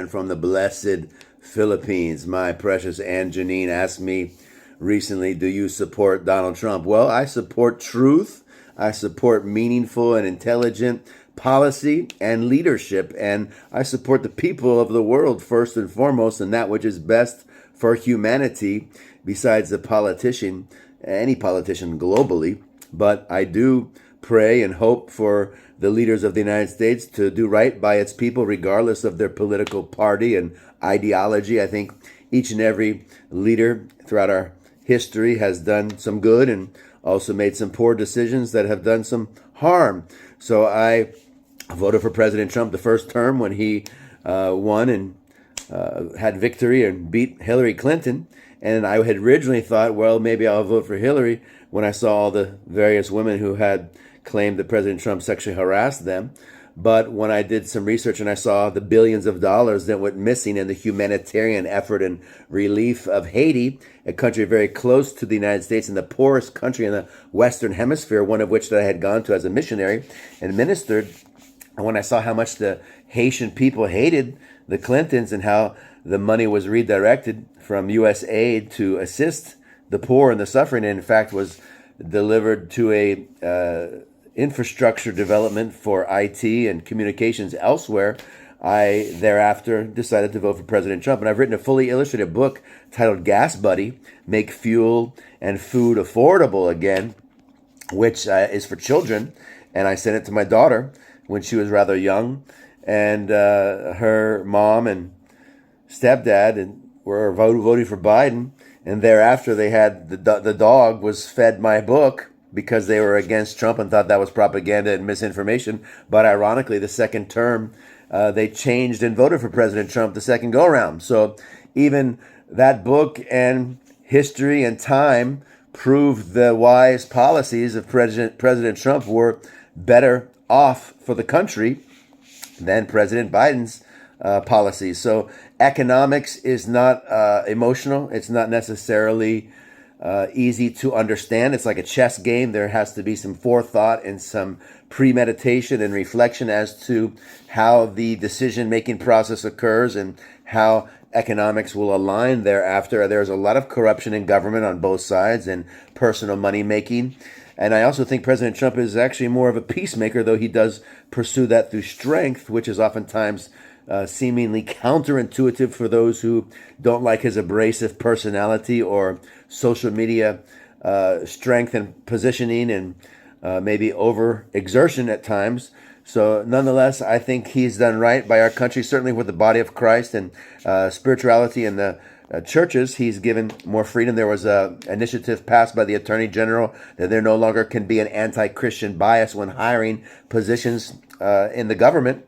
friend from the blessed Philippines. My precious Aunt Janine asked me recently, do you support Donald Trump? Well, I support truth. I support meaningful and intelligent policy and leadership. And I support the people of the world first and foremost, and that which is best for humanity besides the politician, any politician globally. But I do pray and hope for the leaders of the United States to do right by its people, regardless of their political party and ideology. I think each and every leader throughout our history has done some good and also made some poor decisions that have done some harm. So I voted for President Trump the first term when he won and had victory and beat Hillary Clinton. And I had originally thought, well, maybe I'll vote for Hillary when I saw all the various women who had claimed that President Trump sexually harassed them. But when I did some research and I saw the billions of dollars that went missing in the humanitarian effort and relief of Haiti, a country very close to the United States and the poorest country in the Western Hemisphere, one of which that I had gone to as a missionary and ministered, and when I saw how much the Haitian people hated the Clintons and how the money was redirected from U.S. aid to assist the poor and the suffering, and in fact was delivered to a infrastructure development for IT and communications elsewhere, I thereafter decided to vote for President Trump. And I've written a fully illustrated book titled Gas Buddy, Make Fuel and Food Affordable Again, which is for children. And I sent it to my daughter when she was rather young. And her mom and stepdad were voting for Biden. And thereafter, they had the dog was fed my book because they were against Trump and thought that was propaganda and misinformation. But ironically, the second term, they changed and voted for President Trump the second go-around. So even that book and history and time proved the wise policies of President Trump were better off for the country than President Biden's policies. So economics is not emotional. It's not necessarily easy to understand. It's like a chess game. There has to be some forethought and some premeditation and reflection as to how the decision-making process occurs and how economics will align thereafter. There's a lot of corruption in government on both sides and personal money-making. And I also think President Trump is actually more of a peacemaker, though he does pursue that through strength, which is oftentimes seemingly counterintuitive for those who don't like his abrasive personality or social media strength and positioning and maybe over-exertion at times. So nonetheless, I think he's done right by our country, certainly with the body of Christ and spirituality and the churches. He's given more freedom. There was an initiative passed by the Attorney General that there no longer can be an anti-Christian bias when hiring positions in the government,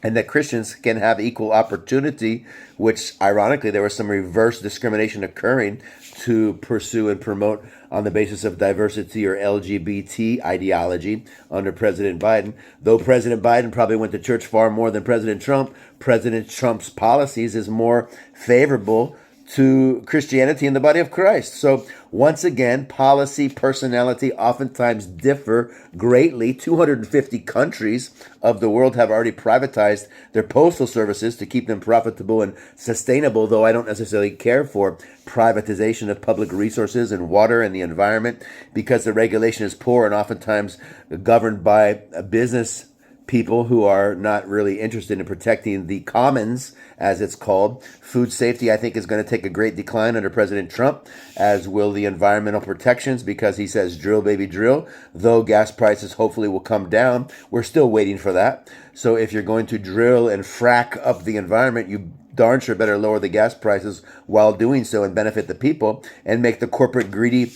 and that Christians can have equal opportunity, which ironically there was some reverse discrimination occurring to pursue and promote on the basis of diversity or LGBT ideology under President Biden. Though President Biden probably went to church far more than President Trump's policies is more favorable to Christianity and the body of Christ. So once again, policy, personality oftentimes differ greatly. 250 countries of the world have already privatized their postal services to keep them profitable and sustainable, though I don't necessarily care for privatization of public resources and water and the environment because the regulation is poor and oftentimes governed by business people who are not really interested in protecting the commons, as it's called. Food safety, I think, is going to take a great decline under President Trump, as will the environmental protections, because he says drill, baby, drill. Though gas prices hopefully will come down, we're still waiting for that. So if you're going to drill and frack up the environment, you darn sure better lower the gas prices while doing so and benefit the people and make the corporate greedy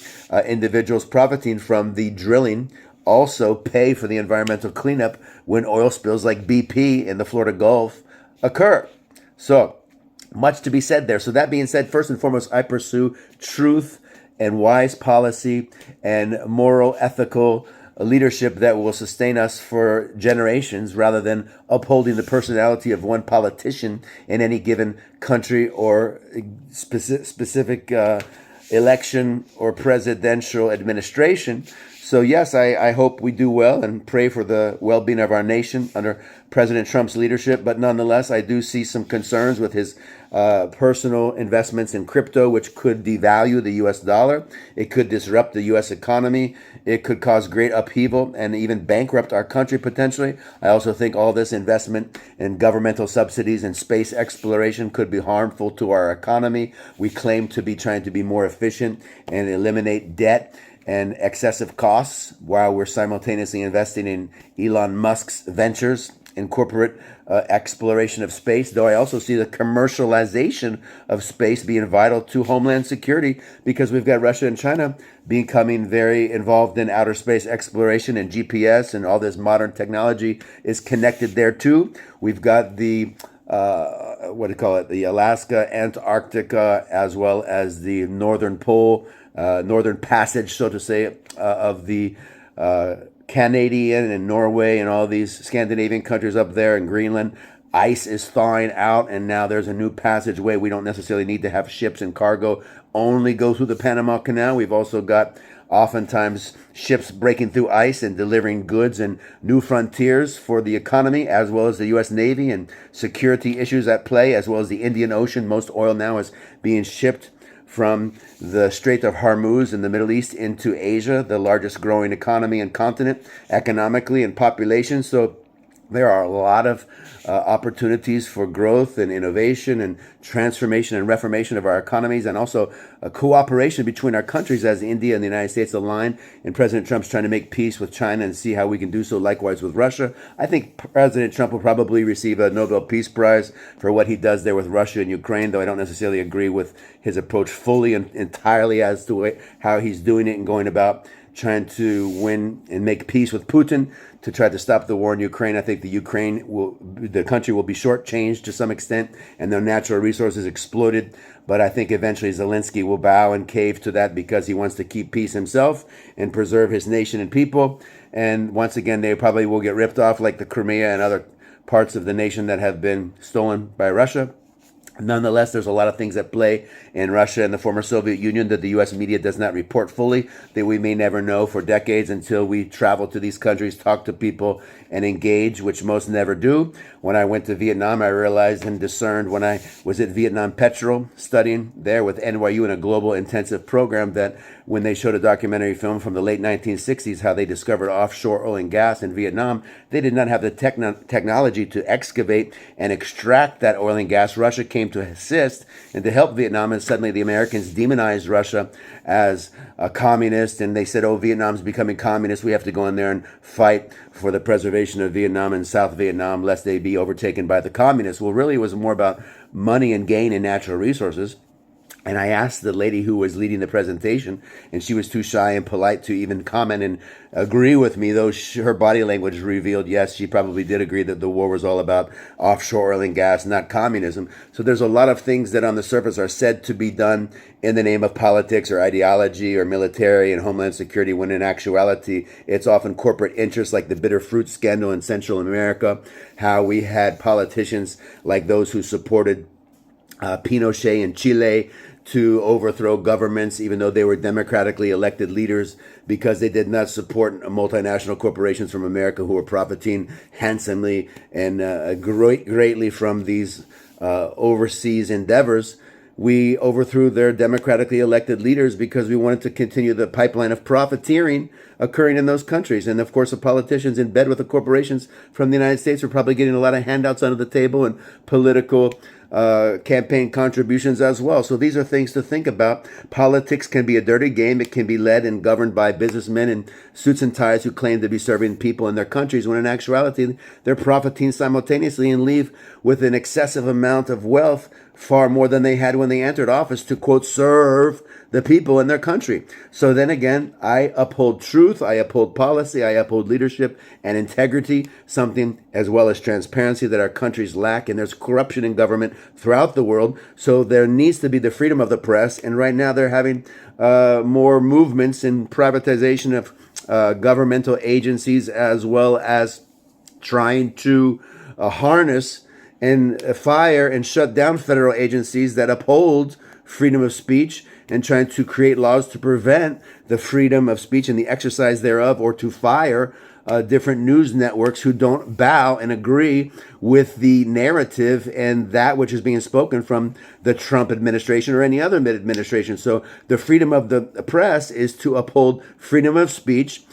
individuals profiting from the drilling also pay for the environmental cleanup when oil spills like BP in the Florida Gulf occur. So much to be said there. So that being said, first and foremost, I pursue truth and wise policy and moral, ethical leadership that will sustain us for generations rather than upholding the personality of one politician in any given country or specific election or presidential administration. So yes, I hope we do well and pray for the well-being of our nation under President Trump's leadership. But nonetheless, I do see some concerns with his personal investments in crypto, which could devalue the U.S. dollar. It could disrupt the U.S. economy. It could cause great upheaval and even bankrupt our country potentially. I also think all this investment in governmental subsidies and space exploration could be harmful to our economy. We claim to be trying to be more efficient and eliminate debt and excessive costs while we're simultaneously investing in Elon Musk's ventures in corporate exploration of space, though I also see the commercialization of space being vital to homeland security because we've got Russia and China becoming very involved in outer space exploration, and GPS and all this modern technology is connected there too. We've got the the Alaska, Antarctica, as well as the Northern Pole, Northern Passage, so to say, of the Canadian and Norway and all these Scandinavian countries up there in Greenland. Ice is thawing out, and now there's a new passageway. We don't necessarily need to have ships and cargo only go through the Panama Canal. We've also got oftentimes ships breaking through ice and delivering goods and new frontiers for the economy, as well as the U.S. Navy and security issues at play, as well as the Indian Ocean. Most oil now is being shipped from the Strait of Hormuz in the Middle East into Asia, the largest growing economy and continent economically and population. So there are a lot of opportunities for growth and innovation and transformation and reformation of our economies, and also a cooperation between our countries as India and the United States align. And President Trump's trying to make peace with China and see how we can do so likewise with Russia. I think President Trump will probably receive a Nobel Peace Prize for what he does there with Russia and Ukraine, though I don't necessarily agree with his approach fully and entirely as to how he's doing it and going about trying to win and make peace with Putin to try to stop the war in Ukraine. I think the country will be shortchanged to some extent and their natural resources exploited. But I think eventually Zelensky will bow and cave to that because he wants to keep peace himself and preserve his nation and people. And once again, they probably will get ripped off like the Crimea and other parts of the nation that have been stolen by Russia. Nonetheless, there's a lot of things at play in Russia and the former Soviet Union that the U.S. media does not report fully, that we may never know for decades until we travel to these countries, talk to people, and engage, which most never do. When I went to Vietnam, I realized and discerned when I was at Vietnam Petrol studying there with NYU in a global intensive program that when they showed a documentary film from the late 1960s, how they discovered offshore oil and gas in Vietnam, they did not have the technology to excavate and extract that oil and gas. Russia came to assist and to help Vietnam, and suddenly the Americans demonized Russia as a communist, and they said, oh, Vietnam's becoming communist. We have to go in there and fight for the preservation of Vietnam and South Vietnam, lest they be overtaken by the communists. Well, really, it was more about money and gain and natural resources. And I asked the lady who was leading the presentation, and she was too shy and polite to even comment and agree with me, though her body language revealed, yes, she probably did agree that the war was all about offshore oil and gas, not communism. So there's a lot of things that on the surface are said to be done in the name of politics or ideology or military and homeland security, when in actuality, it's often corporate interests, like the bitter fruit scandal in Central America, how we had politicians like those who supported Pinochet in Chile to overthrow governments, even though they were democratically elected leaders, because they did not support multinational corporations from America who were profiting handsomely and greatly from these overseas endeavors. We overthrew their democratically elected leaders because we wanted to continue the pipeline of profiteering occurring in those countries. And of course, the politicians in bed with the corporations from the United States were probably getting a lot of handouts under the table and political campaign contributions as well. So these are things to think about. Politics can be a dirty game. It can be led and governed by businessmen in suits and ties who claim to be serving people in their countries, when in actuality, they're profiting simultaneously and leave with an excessive amount of wealth, far more than they had when they entered office, to, quote, serve the people in their country. So then again, I uphold truth, I uphold policy, I uphold leadership and integrity, something as well as transparency that our countries lack. And there's corruption in government throughout the world. So there needs to be the freedom of the press. And right now they're having more movements in privatization of governmental agencies, as well as trying to harness and fire and shut down federal agencies that uphold freedom of speech and trying to create laws to prevent the freedom of speech and the exercise thereof, or to fire different news networks who don't bow and agree with the narrative and that which is being spoken from the Trump administration or any other administration. So the freedom of the press is to uphold freedom of speech,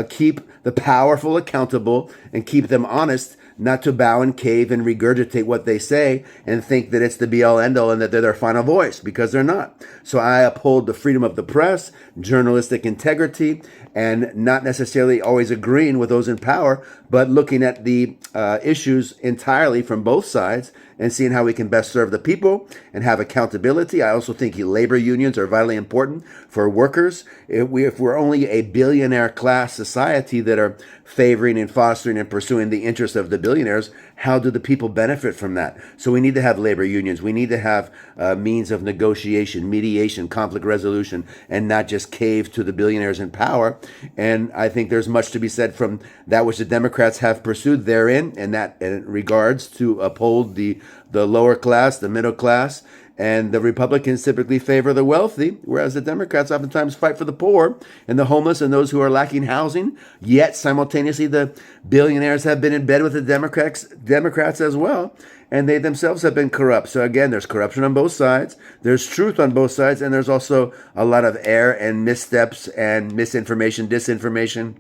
keep the powerful accountable, and keep them honest, not to bow and cave and regurgitate what they say and think that it's the be-all end-all and that they're their final voice, because they're not. So I uphold the freedom of the press, journalistic integrity, and not necessarily always agreeing with those in power, but looking at the issues entirely from both sides and seeing how we can best serve the people and have accountability. I also think labor unions are vitally important for workers. If we're only a billionaire class society that are favoring and fostering and pursuing the interests of the billionaires, how do the people benefit from that? So we need to have labor unions. We need to have means of negotiation, mediation, conflict resolution, and not just cave to the billionaires in power. And I think there's much to be said from that which the Democrats have pursued therein, and that in regards to uphold the lower class, the middle class. And the Republicans typically favor the wealthy, whereas the Democrats oftentimes fight for the poor and the homeless and those who are lacking housing. Yet simultaneously, the billionaires have been in bed with the Democrats as well, and they themselves have been corrupt. So again, there's corruption on both sides. There's truth on both sides, and there's also a lot of error and missteps and misinformation, disinformation,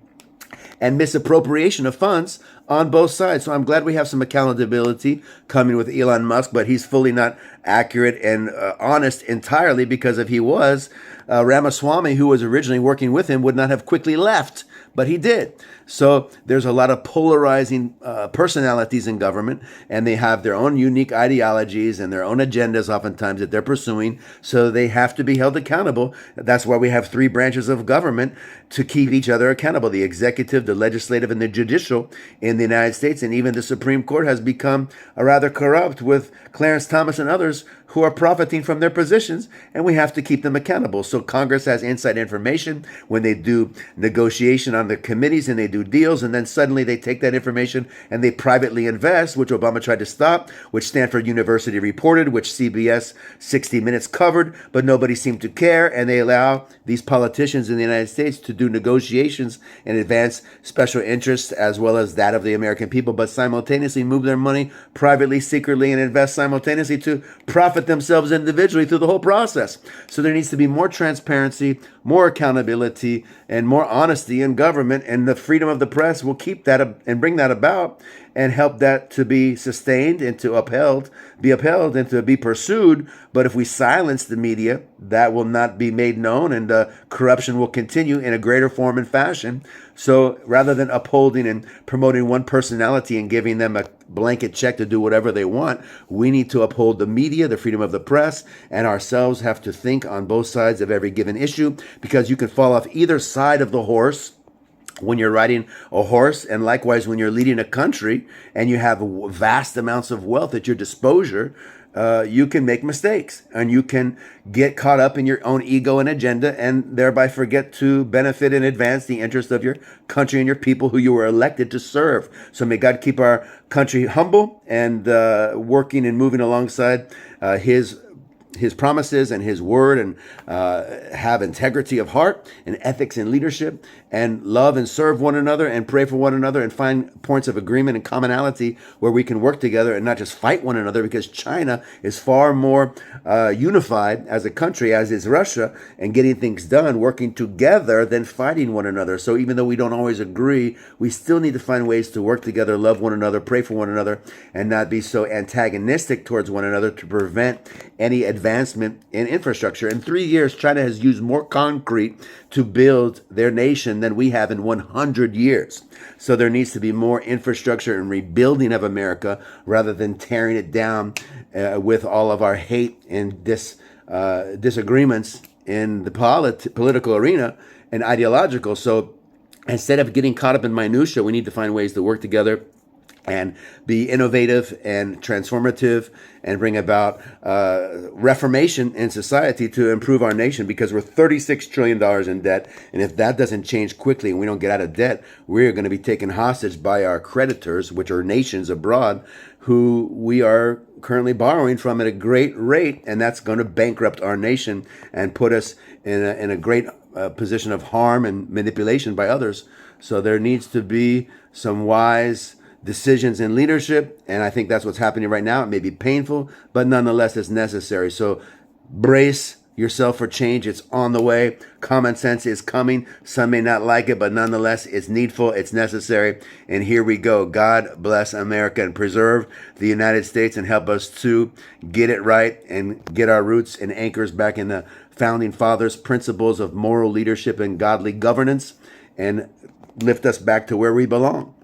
and misappropriation of funds on both sides. So I'm glad we have some accountability coming with Elon Musk, but he's fully not accurate and honest entirely, because if he was, Ramaswamy, who was originally working with him, would not have quickly left, but he did. So there's a lot of polarizing personalities in government, and they have their own unique ideologies and their own agendas oftentimes that they're pursuing. So they have to be held accountable. That's why we have three branches of government to keep each other accountable: the executive, the legislative, and the judicial in the United States. And even the Supreme Court has become rather corrupt, with Clarence Thomas and others who are profiting from their positions, and we have to keep them accountable. So Congress has inside information when they do negotiation on the committees and they do deals, and then suddenly they take that information and they privately invest, which Obama tried to stop, which Stanford University reported, which CBS 60 Minutes covered, but nobody seemed to care. And they allow these politicians in the United States to do negotiations and advance special interests as well as that of the American people, but simultaneously move their money privately, secretly, and invest simultaneously to profit themselves individually through the whole process. So there needs to be more transparency, more accountability, and more honesty in government, and the freedom of the press will keep that and bring that about and help that to be sustained and to be upheld and to be pursued. But if we silence the media, that will not be made known, and corruption will continue in a greater form and fashion. So rather than upholding and promoting one personality and giving them a blanket check to do whatever they want, we need to uphold the media, the freedom of the press, and ourselves have to think on both sides of every given issue, because you can fall off either side of the horse when you're riding a horse, and likewise when you're leading a country and you have vast amounts of wealth at your disposal. You can make mistakes, and you can get caught up in your own ego and agenda, and thereby forget to benefit and advance the interest of your country and your people who you were elected to serve. So may God keep our country humble and working and moving alongside his promises and his word, and have integrity of heart and ethics and leadership, and love and serve one another and pray for one another, and find points of agreement and commonality where we can work together and not just fight one another, because China is far more unified as a country, as is Russia, and getting things done, working together, than fighting one another. So even though we don't always agree, we still need to find ways to work together, love one another, pray for one another, and not be so antagonistic towards one another to prevent any advancement in infrastructure. In 3 years, China has used more concrete to build their nation than we have in 100 years. So there needs to be more infrastructure and rebuilding of America rather than tearing it down with all of our hate and disagreements in the political arena and ideological. So instead of getting caught up in minutia, we need to find ways to work together and be innovative and transformative and bring about reformation in society to improve our nation, because we're $36 trillion in debt. And if that doesn't change quickly and we don't get out of debt, we're going to be taken hostage by our creditors, which are nations abroad, who we are currently borrowing from at a great rate. And that's going to bankrupt our nation and put us in a great position of harm and manipulation by others. So there needs to be some wise decisions in leadership, and I think that's what's happening right now. It may be painful, but nonetheless it's necessary. So brace yourself for change. It's on the way. Common sense is coming. Some may not like it, but nonetheless it's needful, it's necessary, and here we go. God bless America and preserve the United States, and help us to get it right and get our roots and anchors back in the founding fathers' principles of moral leadership and godly governance, and lift us back to where we belong.